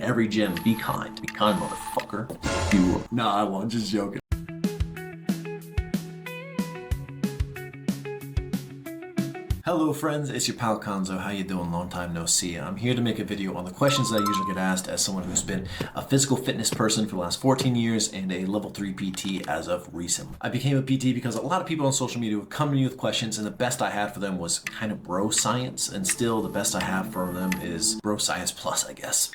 every gym, be kind. Be kind, motherfucker. Nah, I won't. Just joking. Hello friends, it's your pal Konzo. How you doing? Long time no see. I'm here to make a video on the questions that I usually get asked as someone who's been a physical fitness person for the last 14 years and a level 3 PT as of recently. I became a PT because a lot of people on social media would come to me with questions, and the best I had for them was kind of bro science, and still the best I have for them is bro science plus, I guess.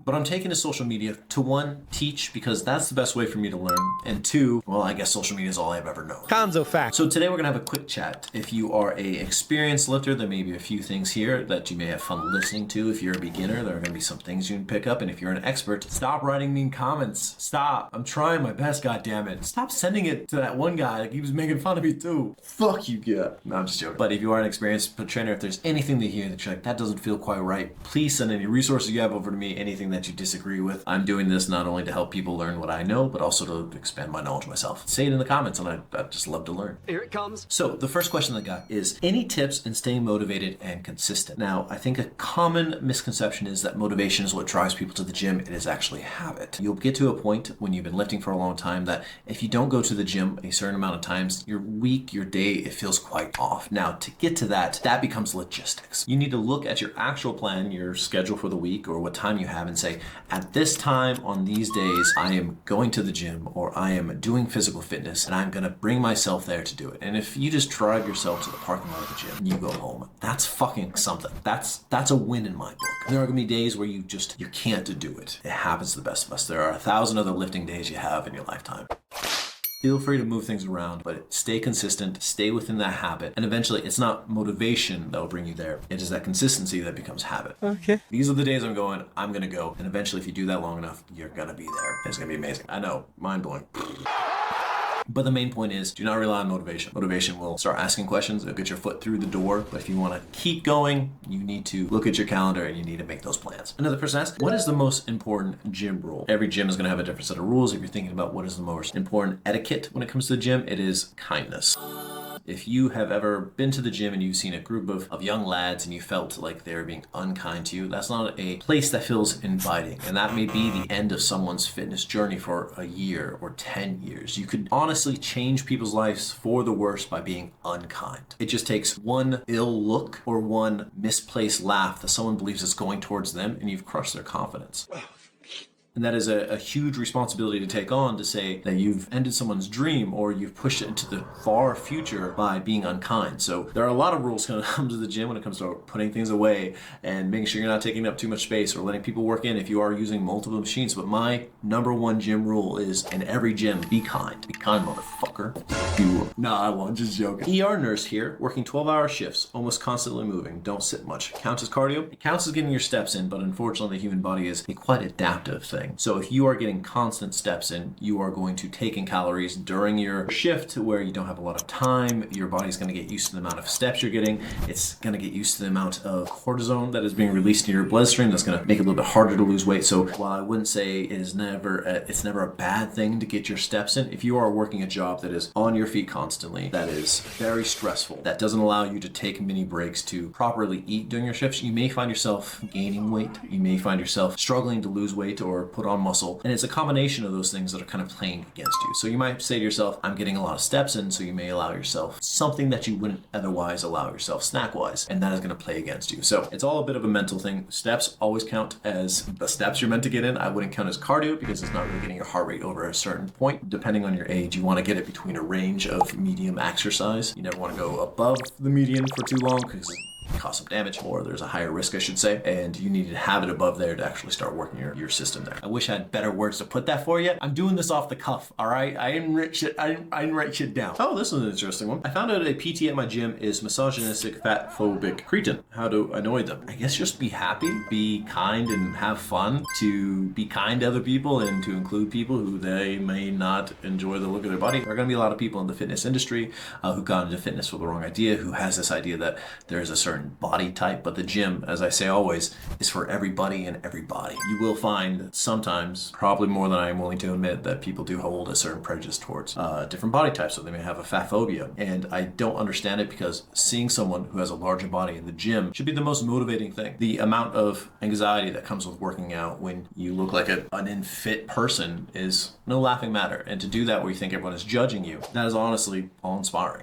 But I'm taking to social media to, one, teach, because that's the best way for me to learn, and two, well, I guess social media is all I've ever known. Konzo fact. So today we're gonna have a quick chat. If you are a experienced lifter, there may be a few things here that you may have fun listening to. If you're a beginner, there are gonna be some things you can pick up, and if you're an expert, stop writing mean comments. Stop. I'm trying my best, goddammit. Stop sending it to that one guy. Like, he was making fun of me too. Fuck you, yeah. No, I'm just joking. But if you are an experienced trainer, if there's anything that you hear that you're like, that doesn't feel quite right, please send any resources you have over to me, anything that you disagree with. I'm doing this not only to help people learn what I know, but also to expand my knowledge myself. Say it in the comments, and I'd just love to learn. Here it comes. So the first question I got is, any tips in staying motivated and consistent? Now, I think a common misconception is that motivation is what drives people to the gym. It is actually habit. You'll get to a point when you've been lifting for a long time that if you don't go to the gym a certain amount of times, your week, your day, it feels quite off. Now, to get to that becomes logistics. You need to look at your actual plan, your schedule for the week, or what time you have, and say, at this time on these days, I am going to the gym, or I am doing physical fitness, and I'm gonna bring myself there to do it. And if you just drive yourself to the parking lot of the gym and you go home, that's fucking something. That's a win in my book. There are gonna be days where you can't do it. It happens to the best of us. There are 1,000 other lifting days you have in your lifetime. Feel free to move things around, but stay consistent, stay within that habit, and eventually it's not motivation that will bring you there. It is that consistency that becomes habit. Okay. These are the days I'm gonna go, and eventually if you do that long enough, you're gonna be there. It's gonna be amazing. I know, mind-blowing. But the main point is, do not rely on motivation. Motivation will start asking questions, it'll get your foot through the door, but if you want to keep going, you need to look at your calendar and you need to make those plans. Another person asked, what is the most important gym rule? Every gym is going to have a different set of rules. If you're thinking about what is the most important etiquette when it comes to the gym, it is kindness. If you have ever been to the gym and you've seen a group of young lads and you felt like they're being unkind to you, that's not a place that feels inviting. And that may be the end of someone's fitness journey for a year or 10 years. You could honestly change people's lives for the worse by being unkind. It just takes one ill look or one misplaced laugh that someone believes is going towards them, and you've crushed their confidence. And that is a huge responsibility to take on, to say that you've ended someone's dream or you've pushed it into the far future by being unkind. So there are a lot of rules when it comes to the gym when it comes to putting things away and making sure you're not taking up too much space or letting people work in if you are using multiple machines. But my number one gym rule is, in every gym, be kind. Be kind, motherfucker. Nah, I won't. Just joking. ER nurse here, working 12-hour shifts, almost constantly moving. Don't sit much. Counts as cardio? It counts as getting your steps in, but unfortunately the human body is a quite adaptive thing. So if you are getting constant steps in, you are going to take in calories during your shift where you don't have a lot of time. Your body's going to get used to the amount of steps you're getting. It's going to get used to the amount of cortisone that is being released in your bloodstream. That's going to make it a little bit harder to lose weight. So while I wouldn't say it's never a bad thing to get your steps in, if you are working a job that is on your feet constantly, that is very stressful, that doesn't allow you to take mini breaks to properly eat during your shifts, you may find yourself gaining weight. You may find yourself struggling to lose weight or put on muscle. And it's a combination of those things that are kind of playing against you. So you might say to yourself, I'm getting a lot of steps in, so you may allow yourself something that you wouldn't otherwise allow yourself snack-wise, and that is going to play against you. So it's all a bit of a mental thing. Steps always count as the steps you're meant to get in. I wouldn't count as cardio because it's not really getting your heart rate over a certain point. Depending on your age, you want to get it between a range of medium exercise. You never want to go above the median for too long because cause some damage, or there's a higher risk, I should say, and you need to have it above there to actually start working your system there. I wish I had better words to put that for you. I'm doing this off the cuff, all right? I didn't write shit down. Oh, this is an interesting one. I found out a PT at my gym is misogynistic, fat-phobic cretin. How to annoy them? I guess just be happy, be kind, and have fun. To be kind to other people and to include people who they may not enjoy the look of their body. There are going to be a lot of people in the fitness industry who got into fitness with the wrong idea, who has this idea that there is a certain certain body type, but the gym, as I say always, is for everybody and everybody. You will find sometimes, probably more than I am willing to admit, that people do hold a certain prejudice towards different body types, so they may have a fat phobia. And I don't understand it, because seeing someone who has a larger body in the gym should be the most motivating thing. The amount of anxiety that comes with working out when you look like an unfit person is no laughing matter. And to do that where you think everyone is judging you, that is honestly awe-inspiring.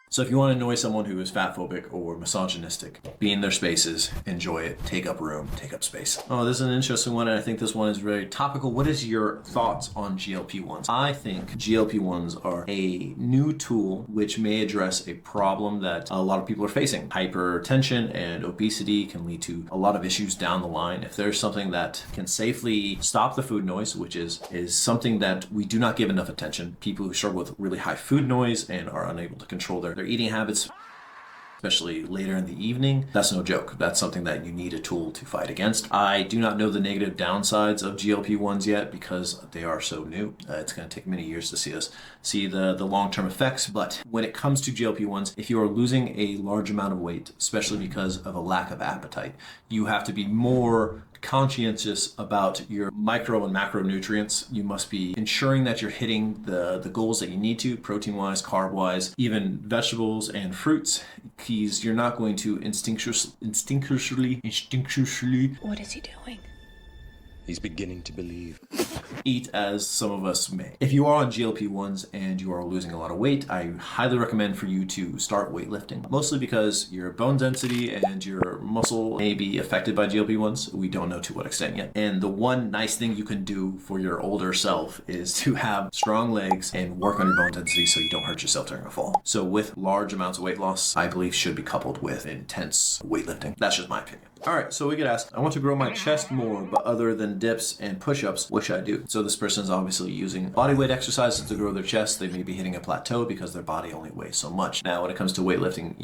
So if you want to annoy someone who is fat phobic or misogynistic, be in their spaces, enjoy it, take up room, take up space. Oh, this is an interesting one, and I think this one is very topical. What is your thoughts on GLP-1s? I think GLP-1s are a new tool which may address a problem that a lot of people are facing. Hypertension and obesity can lead to a lot of issues down the line. If there's something that can safely stop the food noise, which is something that we do not give enough attention, people who struggle with really high food noise and are unable to control their eating habits, especially later in the evening, that's no joke. That's something that you need a tool to fight against. I do not know the negative downsides of GLP-1s yet, because they are so new. It's going to take many years to see the long-term effects. But when it comes to GLP-1s, if you are losing a large amount of weight, especially because of a lack of appetite, you have to be more conscientious about your micro and macronutrients. You must be ensuring that you're hitting the goals that you need to, protein-wise, carb-wise, even vegetables and fruits. Because you're not going to instinctually. What is he doing? He's beginning to believe. Eat as some of us may. If you are on GLP-1s and you are losing a lot of weight, I highly recommend for you to start weightlifting. Mostly because your bone density and your muscle may be affected by GLP-1s. We don't know to what extent yet. And the one nice thing you can do for your older self is to have strong legs and work on your bone density so you don't hurt yourself during a fall. So with large amounts of weight loss, I believe should be coupled with intense weightlifting. That's just my opinion. All right, so we get asked, I want to grow my chest more, but other than dips and push-ups, what should I do? So this person is obviously using bodyweight exercises to grow their chest. They may be hitting a plateau because their body only weighs so much. Now, when it comes to weightlifting,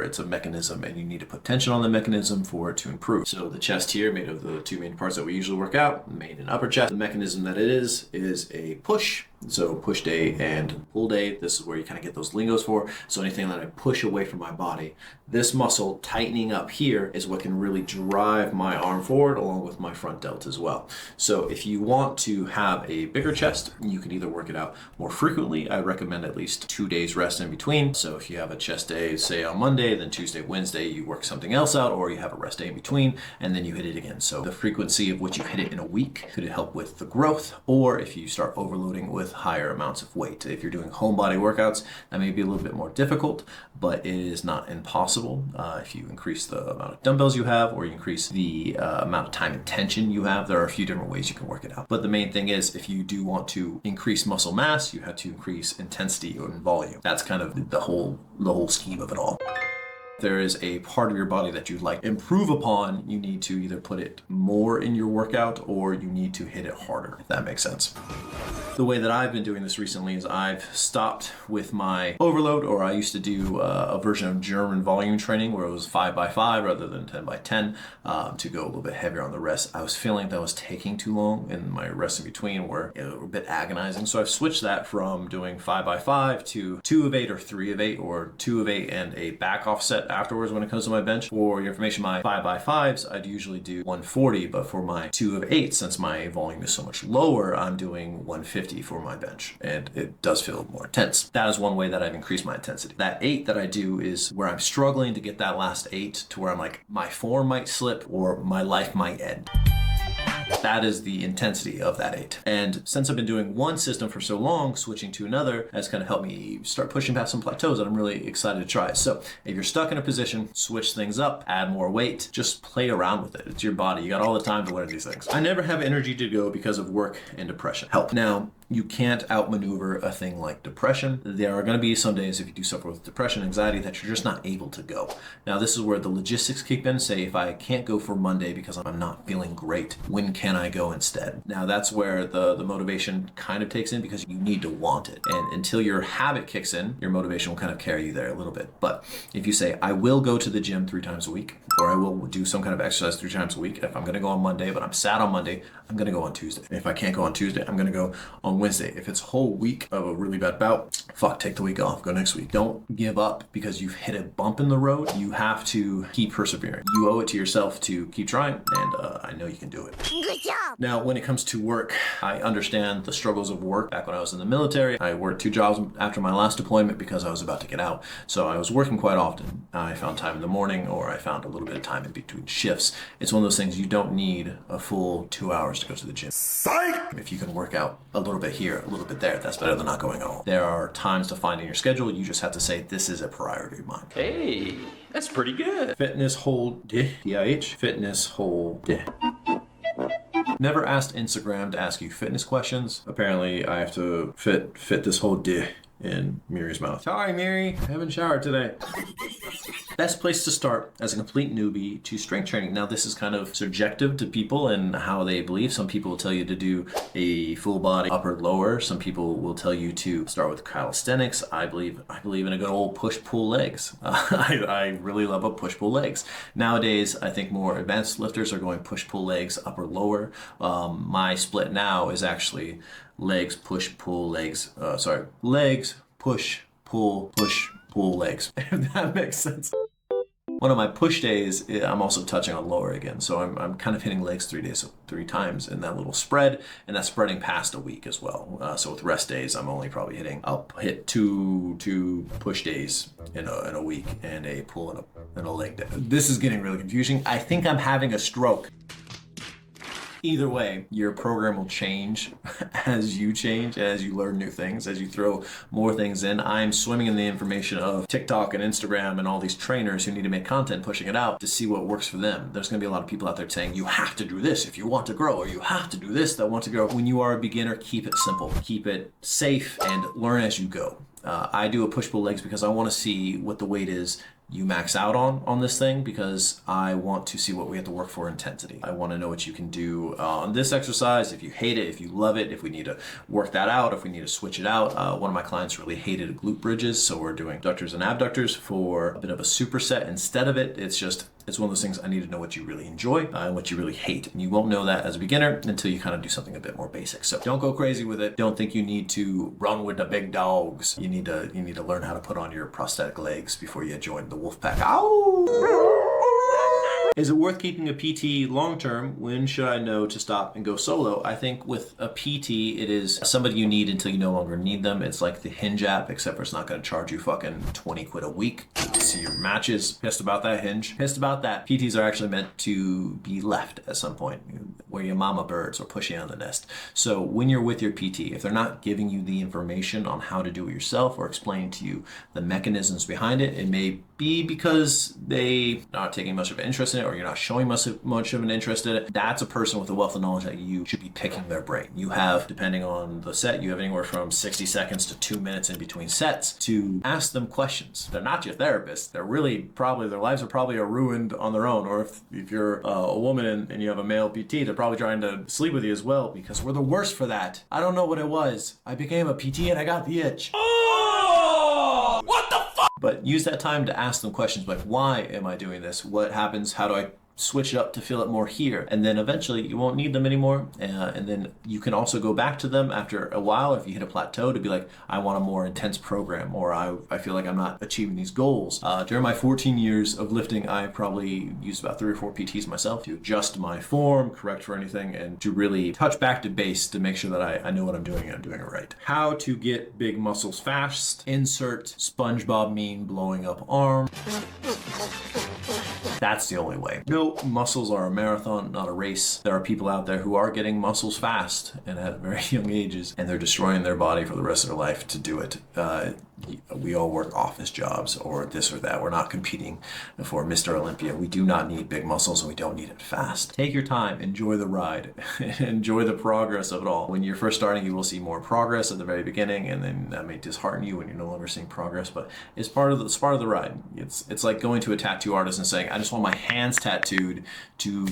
it's a mechanism, and you need to put tension on the mechanism for it to improve. So the chest here, made of the two main parts that we usually work out, main and upper chest. The mechanism that it is a push. So push day and pull day, this is where you kind of get those lingos for. So anything that I push away from my body, this muscle tightening up here is what can really drive my arm forward along with my front delt as well. So if you want to have a bigger chest, you can either work it out more frequently. I recommend at least 2 days rest in between. So if you have a chest day, say on Monday, then Tuesday, Wednesday, you work something else out, or you have a rest day in between, and then you hit it again. So the frequency of which you hit it in a week could help with the growth, or if you start overloading with higher amounts of weight. If you're doing home body workouts, that may be a little bit more difficult, but it is not impossible. If you increase the amount of dumbbells you have, or you increase the amount of time and tension you have, there are a few different ways you can work it out. But the main thing is, if you do want to increase muscle mass, you have to increase intensity and volume. That's kind of the whole scheme of it all. If there is a part of your body that you'd like to improve upon, you need to either put it more in your workout, or you need to hit it harder, if that makes sense. The way that I've been doing this recently is I've stopped with my overload, or I used to do a version of German volume training where it was 5x5 rather than 10x10 to go a little bit heavier on the rest. I was feeling that was taking too long, and my rest in between were a bit agonizing. So I've switched that from doing 5x5 to 2 of 8 or 3 of 8, or 2 of 8 and a back offset afterwards when it comes to my bench. For your information, my 5x5s, I'd usually do 140, but for my 2 of 8, since my volume is so much lower, I'm doing 150 for my bench, and it does feel more intense. That is one way that I've increased my intensity. That 8 that I do is where I'm struggling to get that last 8 to where I'm like, my form might slip or my life might end. That is the intensity of that 8. And since I've been doing one system for so long, switching to another has kind of helped me start pushing past some plateaus that I'm really excited to try. So if you're stuck in a position, switch things up, add more weight, just play around with it. It's your body. You got all the time to learn these things. I never have energy to go because of work and depression. Help. Now, you can't outmaneuver a thing like depression. There are going to be some days, if you do suffer with depression, anxiety, that you're just not able to go. Now, this is where the logistics kick in. Say, if I can't go for Monday because I'm not feeling great, when can I go instead? Now, that's where the motivation kind of takes in, because you need to want it. And until your habit kicks in, your motivation will kind of carry you there a little bit. But if you say, I will go to the gym 3 times a week, or I will do some kind of exercise 3 times a week. If I'm going to go on Monday, but I'm sad on Monday, I'm going to go on Tuesday. If I can't go on Tuesday, I'm going to go on on Wednesday. If it's a whole week of a really bad bout, fuck, take the week off, go next week. Don't give up because you've hit a bump in the road. You have to keep persevering. You owe it to yourself to keep trying, and I know you can do it. Good job. Now, when it comes to work, I understand the struggles of work. Back when I was in the military, I worked 2 jobs after my last deployment because I was about to get out. So I was working quite often. I found time in the morning, or I found a little bit of time in between shifts. It's one of those things you don't need a full 2 hours to go to the gym. Psych! If you can work out a little bit here, a little bit there, that's better than not going at all. There are times to find in your schedule. You just have to say, this is a priority of mine. Hey, that's pretty good. Fitness whole DIH. Fitness whole D. Never asked Instagram to ask you fitness questions. Apparently, I have to fit this whole D in Miri's mouth. Sorry, Miri, I haven't showered today. Best place to start as a complete newbie to strength training. Now, this is kind of subjective to people and how they believe. Some people will tell you to do a full body upper lower. Some people will tell you to start with calisthenics. I believe in a good old push pull legs. I really love a push pull legs. Nowadays, I think more advanced lifters are going push pull legs upper lower. My split now is actually legs push pull legs. Legs push pull legs. If that makes sense. One of my push days, I'm also touching on lower again. So I'm kind of hitting legs 3 times in that little spread, and that's spreading past a week as well. So with rest days, I'm only probably I'll hit two push days in a week and a pull and a leg day. This is getting really confusing. I think I'm having a stroke. Either way, your program will change as you change, as you learn new things, as you throw more things in. I'm swimming in the information of TikTok and Instagram and all these trainers who need to make content, pushing it out to see what works for them. There's going to be a lot of people out there saying, you have to do this if you want to grow, or you have to do this that want to grow. When you are a beginner, keep it simple, keep it safe, and learn as you go. I do a push-pull legs because I want to see what the weight is you max out on this thing, because I want to see what we have to work for intensity. I want to know what you can do on this exercise, if you hate it, if you love it, if we need to work that out, if we need to switch it out. One of my clients really hated glute bridges, so we're doing adductors and abductors for a bit of a superset instead of it. It's one of those things I need to know what you really enjoy and what you really hate. And you won't know that as a beginner until you kind of do something a bit more basic. So don't go crazy with it. Don't think you need to run with the big dogs. You need to learn how to put on your prosthetic legs before you join the wolf pack. Ow! Is it worth keeping a PT long term? When should I know to stop and go solo? I think with a PT, it is somebody you need until you no longer need them. It's like the Hinge app, except for it's not going to charge you fucking 20 quid a week to see your matches. Pissed about that, Hinge. Pissed about that. PTs are actually meant to be left at some point, where your mama birds or push you on the nest. So when you're with your PT, if they're not giving you the information on how to do it yourself or explaining to you the mechanisms behind it, it may be because they not taking much of an interest in it, or you're not showing much of an interest in it. That's a person with a wealth of knowledge that you should be picking their brain. You have, depending on the set, you have anywhere from 60 seconds to 2 minutes in between sets to ask them questions. They're not your therapist. They're really probably, their lives are probably ruined on their own. Or if you're a woman and you have a male PT, they're probably trying to sleep with you as well, because we're the worst for that. I don't know what it was. I became a PT and I got the itch. Oh! What the fuck? But use that time to ask them questions like, why am I doing this? What happens? How do I switch it up to feel it more here? And then eventually you won't need them anymore. And then you can also go back to them after a while, if you hit a plateau, to be like, I want a more intense program, or I feel like I'm not achieving these goals. During my 14 years of lifting, I probably used about 3 or 4 PTs myself to adjust my form, correct for anything, and to really touch back to base to make sure that I know what I'm doing and I'm doing it right. How to get big muscles fast. Insert SpongeBob meme blowing up arm. That's the only way. No, muscles are a marathon, not a race. There are people out there who are getting muscles fast and at very young ages, and they're destroying their body for the rest of their life to do it. We all work office jobs or this or that. We're not competing for Mr. Olympia. We do not need big muscles, and we don't need it fast. Take your time, enjoy the ride, enjoy the progress of it all. When you're first starting, you will see more progress at the very beginning, and then that may dishearten you when you're no longer seeing progress, but it's part of the ride. It's like going to a tattoo artist and saying, I just just want my hands tattooed to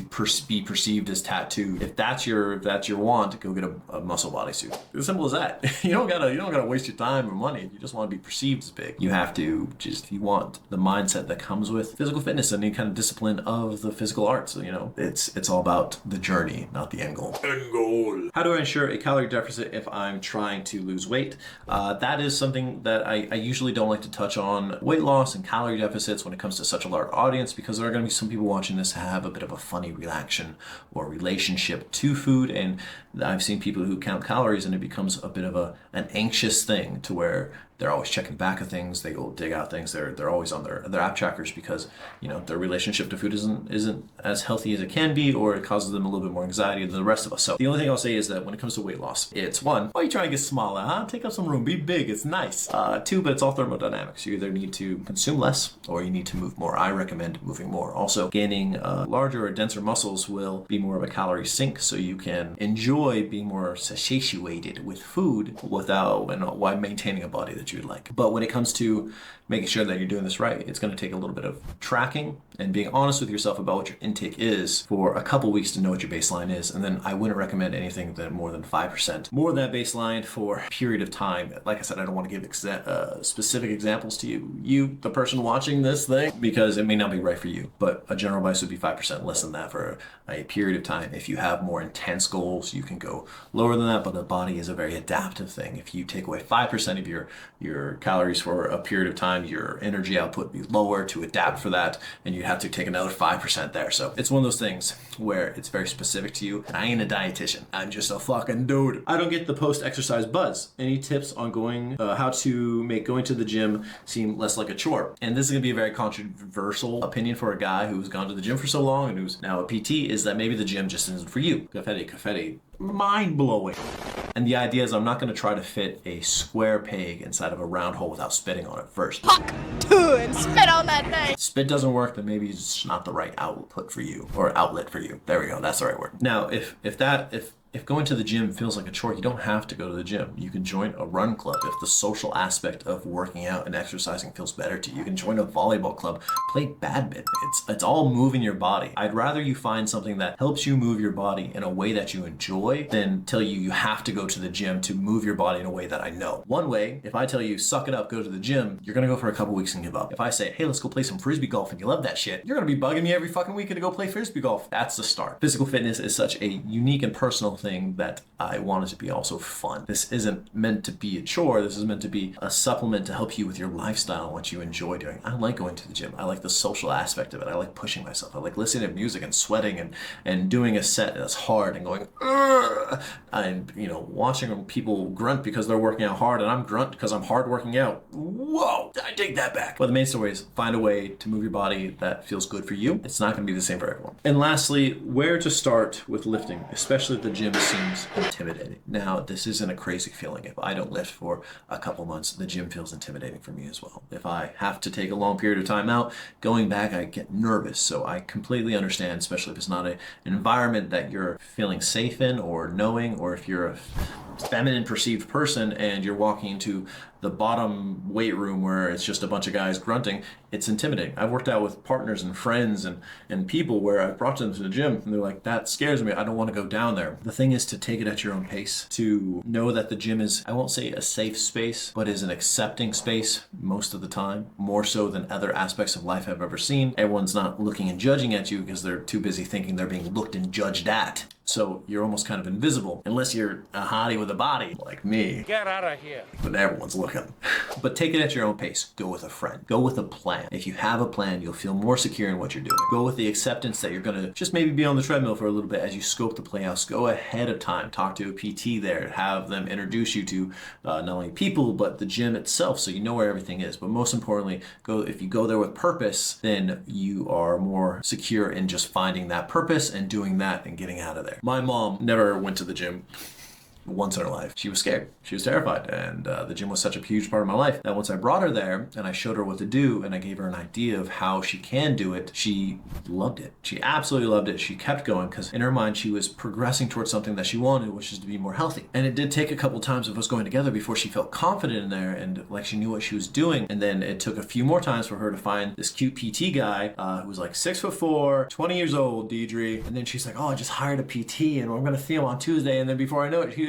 be perceived as tattooed. If that's your want, go get a muscle bodysuit. It's as simple as that. You don't gotta waste your time or money. You just want to be perceived as big. You have to if you want the mindset that comes with physical fitness and any kind of discipline of the physical arts. It's all about the journey, not the end goal. End goal. How do I ensure a calorie deficit if I'm trying to lose weight? That is something that I usually don't like to touch on weight loss and calorie deficits when it comes to such a large audience, because there are going to be some people watching this have a bit of a funny reaction or relationship to food, and I've seen people who count calories and it becomes a bit of an anxious thing to where they're always checking back of things. They go dig out things. They're always on their app trackers because their relationship to food isn't as healthy as it can be, or it causes them a little bit more anxiety than the rest of us. So the only thing I'll say is that when it comes to weight loss, it's one, why are you trying to get smaller? Huh? Take up some room. Be big. It's nice. Two, but it's all thermodynamics. You either need to consume less or you need to move more. I recommend moving more. Also, gaining larger or denser muscles will be more of a calorie sink, so you can enjoy being more satiated with food while maintaining a body that you'd like. But when it comes to making sure that you're doing this right, it's going to take a little bit of tracking and being honest with yourself about what your intake is for a couple weeks to know what your baseline is. And then I wouldn't recommend anything that more than 5% more than that baseline for a period of time. Like I said, I don't want to give specific examples to you, the person watching this thing, because it may not be right for you. But a general advice would be 5% less than that for a period of time. If you have more intense goals, you can go lower than that, but the body is a very adaptive thing. If you take away 5% of your calories for a period of time, your energy output would be lower to adapt for that, and you have to take another 5% there. So it's one of those things where it's very specific to you. And I ain't a dietitian. I'm just a fucking dude. I don't get the post-exercise buzz. Any tips on how to make going to the gym seem less like a chore? And this is gonna be a very controversial opinion for a guy who's gone to the gym for so long and who's now a PT, is that maybe the gym just isn't for you. Confetti. Mind-blowing. And the idea is I'm not going to try to fit a square peg inside of a round hole without spitting on it first. Fuck to and spit on that thing. Spit doesn't work, then maybe it's just not the right output for you, or outlet for you. There we go. That's the right word. Now, if going to the gym feels like a chore, you don't have to go to the gym. You can join a run club. If the social aspect of working out and exercising feels better to you, you can join a volleyball club, play badminton. It's all moving your body. I'd rather you find something that helps you move your body in a way that you enjoy than tell you have to go to the gym to move your body in a way that I know. One way, if I tell you, suck it up, go to the gym, you're gonna go for a couple weeks and give up. If I say, hey, let's go play some frisbee golf, and you love that shit, you're gonna be bugging me every fucking weekend to go play frisbee golf. That's the start. Physical fitness is such a unique and personal thing that I want it to be also fun. This isn't meant to be a chore. This is meant to be a supplement to help you with your lifestyle and what you enjoy doing. I like going to the gym. I like the social aspect of it. I like pushing myself. I like listening to music and sweating and doing a set that's hard and going, ugh, and watching people grunt because they're working out hard, and I'm grunt because I'm hard working out. Whoa, I take that back. But the main story is find a way to move your body that feels good for you. It's not going to be the same for everyone. And lastly, where to start with lifting, especially if the gym seems intimidating. Now, this isn't a crazy feeling. If I don't lift for a couple months, the gym feels intimidating for me as well. If I have to take a long period of time out, going back, I get nervous. So I completely understand, especially if it's not an environment that you're feeling safe in or knowing, or if you're a feminine perceived person and you're walking into the bottom weight room where it's just a bunch of guys grunting, it's intimidating. I've worked out with partners and friends and people where I've brought them to the gym and they're like, that scares me. I don't want to go down there. The thing is to take it at your own pace, to know that the gym is, I won't say a safe space, but is an accepting space most of the time, more so than other aspects of life I've ever seen. Everyone's not looking and judging at you because they're too busy thinking they're being looked and judged at. So you're almost kind of invisible, unless you're a hottie with a body like me. Get out of here. But everyone's looking. But take it at your own pace. Go with a friend. Go with a plan. If you have a plan, you'll feel more secure in what you're doing. Go with the acceptance that you're going to just maybe be on the treadmill for a little bit as you scope the playhouse. Go ahead of time. Talk to a PT there. Have them introduce you to not only people, but the gym itself, so you know where everything is. But most importantly, if you go there with purpose, then you are more secure in just finding that purpose and doing that and getting out of there. My mom never went to the gym. once in her life. She was scared. She was terrified. And the gym was such a huge part of my life that once I brought her there and I showed her what to do and I gave her an idea of how she can do it, she loved it. She absolutely loved it. She kept going because in her mind she was progressing towards something that she wanted, which is to be more healthy. And it did take a couple times of us going together before she felt confident in there and like she knew what she was doing. And then it took a few more times for her to find this cute PT guy who was like 6'4", 20 years old, Deidre. And then she's like, oh, I just hired a PT and I'm gonna see him on Tuesday. And then before I know it, she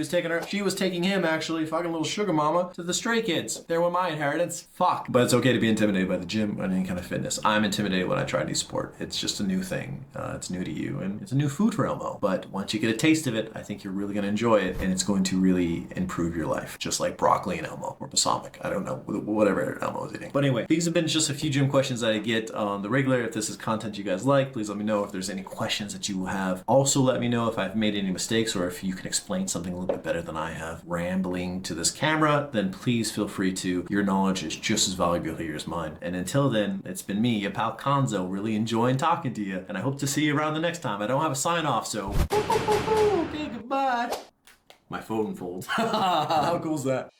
was taking him actually, fucking little sugar mama, to the Stray Kids. They're with my inheritance. Fuck. But it's okay to be intimidated by the gym or any kind of fitness. I'm intimidated when I try new sport. It's just a new thing. It's new to you and it's a new food for Elmo. But once you get a taste of it, I think you're really gonna enjoy it and it's going to really improve your life. Just like broccoli and Elmo or balsamic. I don't know, whatever Elmo is eating. But anyway, these have been just a few gym questions that I get on the regular. If this is content you guys like, please let me know. If there's any questions that you have, also let me know if I've made any mistakes or if you can explain something a little bit better than I have. Rambling to this camera, then please feel free to. Your knowledge is just as valuable here as mine. And until then, it's been me, your pal Conzo, really enjoying talking to you. And I hope to see you around the next time. I don't have a sign off, so okay, goodbye. My phone folds. How cool is that?